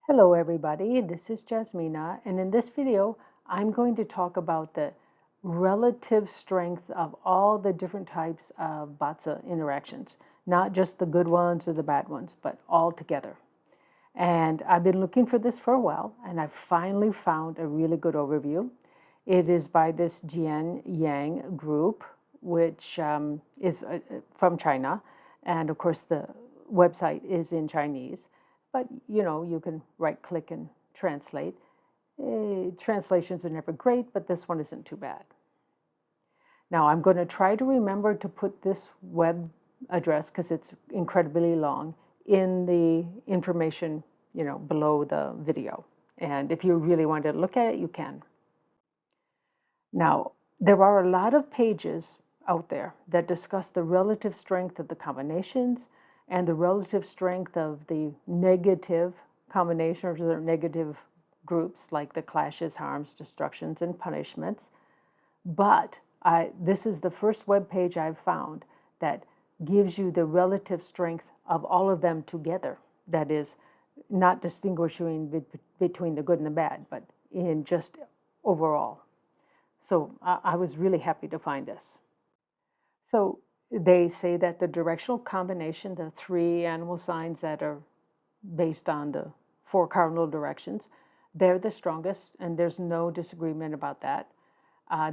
Hello everybody, this is Jasmina, and in this video I'm going to talk about the relative strength of all the different types of BaZi interactions, not just the good ones or the bad ones, but all together. And I've been looking for this for a while, and I've finally found a really good overview. It is by this Jian Yang group, which is from China, and of course the website is in Chinese. But you can right click and translate. Translations are never great, but this one isn't too bad. Now I'm going to try to remember to put this web address because it's incredibly long in the information, below the video. And if you really want to look at it, you can. Now, there are a lot of pages out there that discuss the relative strength of the combinations and the relative strength of the negative combinations or negative groups like the clashes, harms, destructions, and punishments. But this is the first web page I've found that gives you the relative strength of all of them together. That is, not distinguishing between the good and the bad, but in just overall. So I was really happy to find this. So they say that the directional combination, the three animal signs that are based on the four cardinal directions, they're the strongest, and there's no disagreement about that.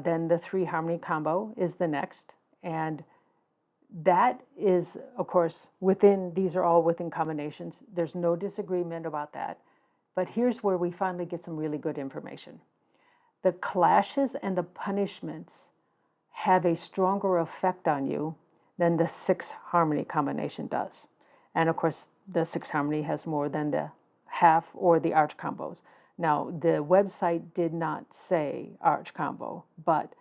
Then the three harmony combo is the next, and that is, of course, these are all within combinations. There's no disagreement about that. But here's where we finally get some really good information. The clashes and the punishments have a stronger effect on you than the six harmony combination does. And of course, the six harmony has more than the half or the arch combos. Now, the website did not say arch combo, but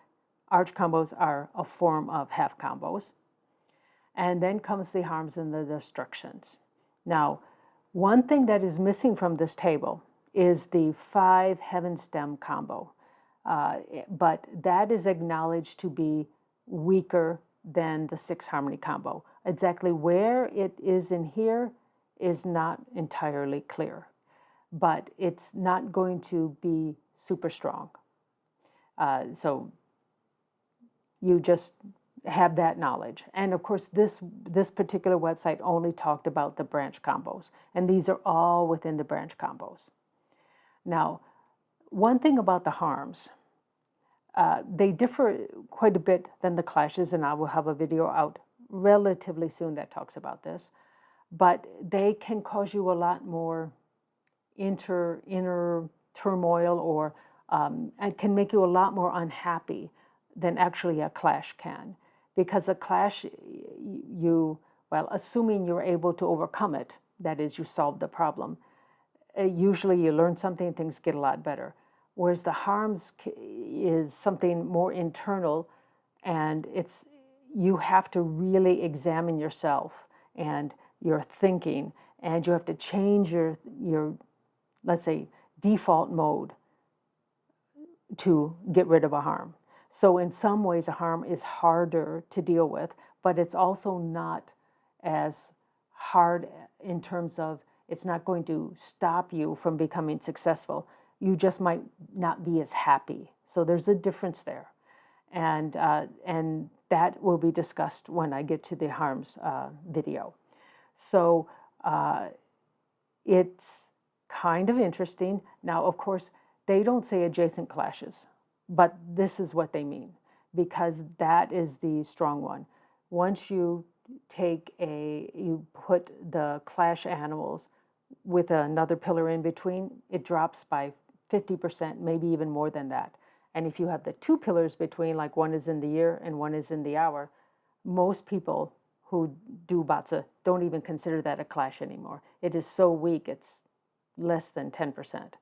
arch combos are a form of half combos. And then comes the harms and the destructions. Now, one thing that is missing from this table is the 5 heaven stem combo. But that is acknowledged to be weaker than the 6 harmony combo. Exactly where it is in here is not entirely clear, but it's not going to be super strong. So you just have that knowledge. And of course, this particular website only talked about the branch combos, and these are all within the branch combos. Now, one thing about the harms, they differ quite a bit than the clashes, and I will have a video out relatively soon that talks about this. But they can cause you a lot more inner turmoil, or it can make you a lot more unhappy than actually a clash can. Because a clash, assuming you're able to overcome it, that is, you solve the problem, usually you learn something, things get a lot better. Whereas the harms is something more internal, and you have to really examine yourself and your thinking, and you have to change your let's say default mode to get rid of a harm. So in some ways a harm is harder to deal with, but it's also not as hard in terms of it's not going to stop you from becoming successful. You just might not be as happy. So there's a difference there. And that will be discussed when I get to the harms video. So it's kind of interesting. Now, of course, they don't say adjacent clashes, but this is what they mean, because that is the strong one. Once you you put the clash animals with another pillar in between, it drops by 50%, maybe even more than that. And if you have the two pillars between, like one is in the year and one is in the hour, most people who do BaZi don't even consider that a clash anymore. It is so weak, it's less than 10%.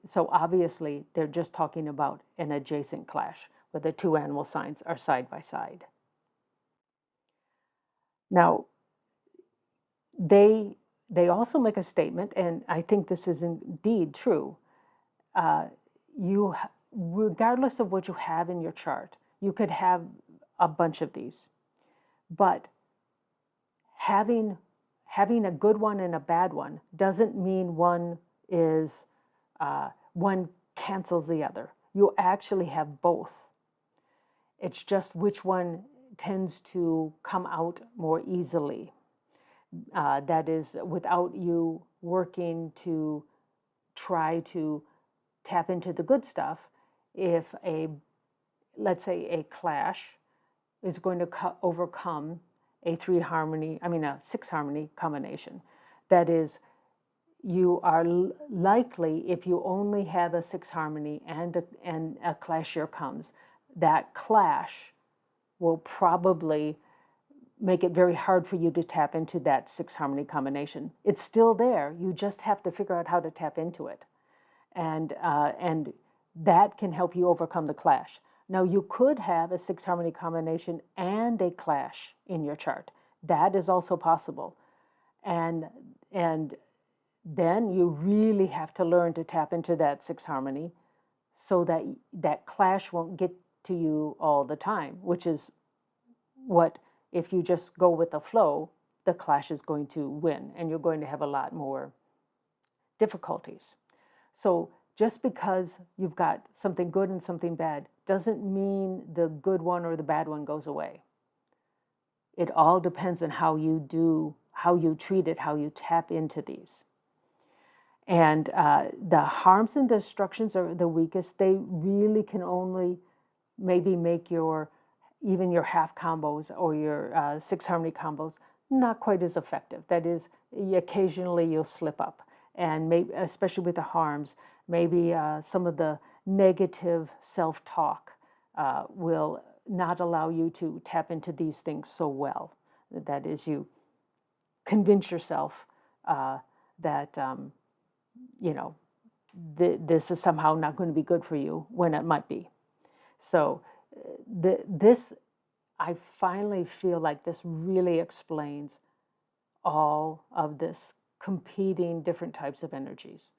So obviously, they're just talking about an adjacent clash where the two animal signs are side by side. Now, they also make a statement, and I think this is indeed true. Regardless of what you have in your chart, you could have a bunch of these, but having a good one and a bad one doesn't mean one is one cancels the other. You actually have both. It's just which one tends to come out more easily. That is, without you working to try to tap into the good stuff. If let's say a clash is going to overcome a a 6 harmony combination, that is, you are likely, if you only have a 6 harmony and a clash here comes, that clash will probably make it very hard for you to tap into that 6 harmony combination. It's still there. You just have to figure out how to tap into it. And that can help you overcome the clash. Now, you could have a 6 harmony combination and a clash in your chart. That is also possible. And then you really have to learn to tap into that 6 harmony so that that clash won't get to you all the time, which is what, if you just go with the flow, the clash is going to win and you're going to have a lot more difficulties. So just because you've got something good and something bad doesn't mean the good one or the bad one goes away. It all depends on how you treat it, how you tap into these. And the harms and destructions are the weakest. They really can only maybe make even your half combos or your 6 harmony combos not quite as effective. That is, occasionally you'll slip up. And maybe, especially with the harms, maybe some of the negative self-talk will not allow you to tap into these things so well. That is, you convince yourself that this is somehow not going to be good for you when it might be. So I finally feel like this really explains all of this competing different types of energies.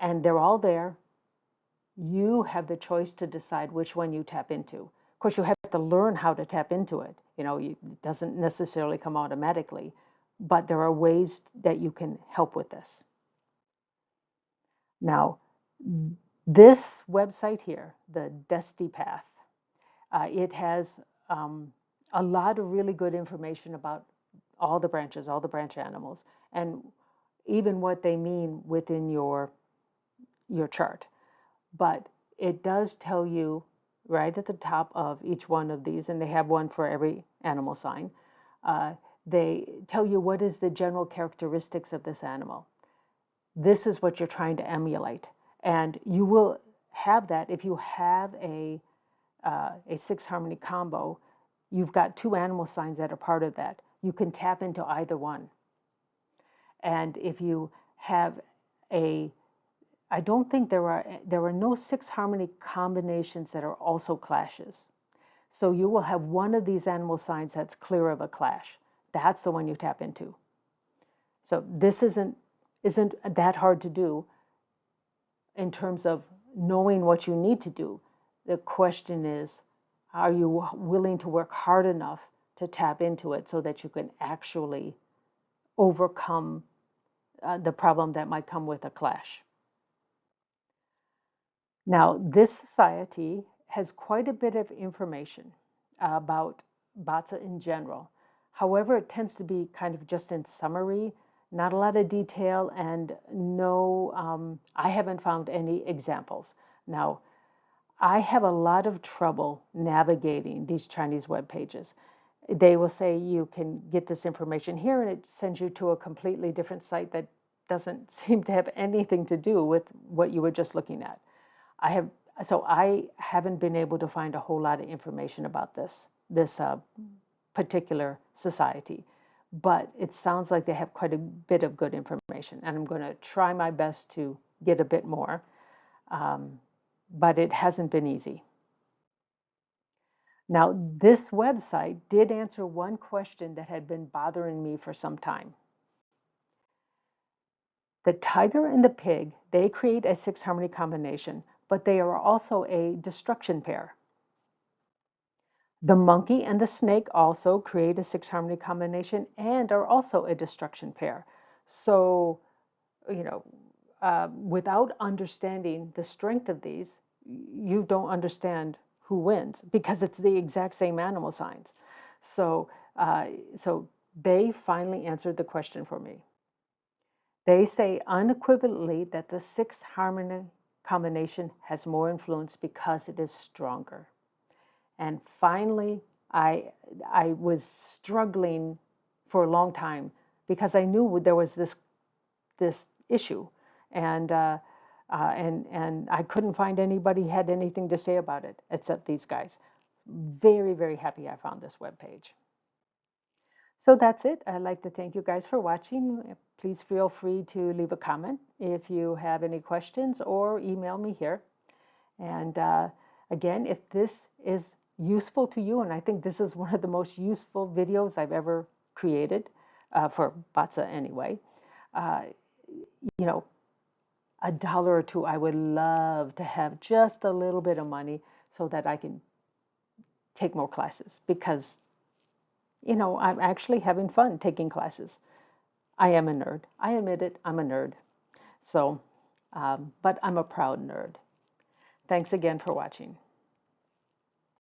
And they're all there. You have the choice to decide which one you tap into. Of course, you have to learn how to tap into it. It doesn't necessarily come automatically, but there are ways that you can help with this. Now, this website here, the Desti Path, it has a lot of really good information about all the branches, all the branch animals, and even what they mean within your chart. But it does tell you right at the top of each one of these, and they have one for every animal sign, they tell you what is the general characteristics of this animal. This is what you're trying to emulate. And you will have that if you have a 6 harmony combo. You've got 2 animal signs that are part of that. You can tap into either one. And if you have I don't think there are no 6 harmony combinations that are also clashes. So you will have one of these animal signs that's clear of a clash. That's the one you tap into. So this isn't that hard to do in terms of knowing what you need to do. The question is, are you willing to work hard enough to tap into it so that you can actually overcome the problem that might come with a clash? Now, this society has quite a bit of information about BaZi in general. However, it tends to be kind of just in summary, not a lot of detail, and no, I haven't found any examples. Now, I have a lot of trouble navigating these Chinese web pages. They will say you can get this information here, and it sends you to a completely different site that doesn't seem to have anything to do with what you were just looking at. I haven't been able to find a whole lot of information about this particular society, but it sounds like they have quite a bit of good information, and I'm going to try my best to get a bit more, but it hasn't been easy. Now, this website did answer one question that had been bothering me for some time. The tiger and the pig, they create a 6 harmony combination, but they are also a destruction pair. The monkey and the snake also create a 6 harmony combination and are also a destruction pair. So, without understanding the strength of these, you don't understand who wins because it's the exact same animal signs. So, so they finally answered the question for me. They say unequivocally that the six harmony combination has more influence because it is stronger. And finally, I I was struggling for a long time because I knew there was this issue, and and I couldn't find anybody had anything to say about it except these guys. Very, very happy I found this webpage. So that's it. I'd like to thank you guys for watching. Please feel free to leave a comment if you have any questions or email me here. And again, if this is useful to you, and I think this is one of the most useful videos I've ever created for BaZi anyway, uh, you know, $1 or two, I would love to have just a little bit of money so that I can take more classes because, I'm actually having fun taking classes. I am a nerd. I admit it, I'm a nerd. So, but I'm a proud nerd. Thanks again for watching.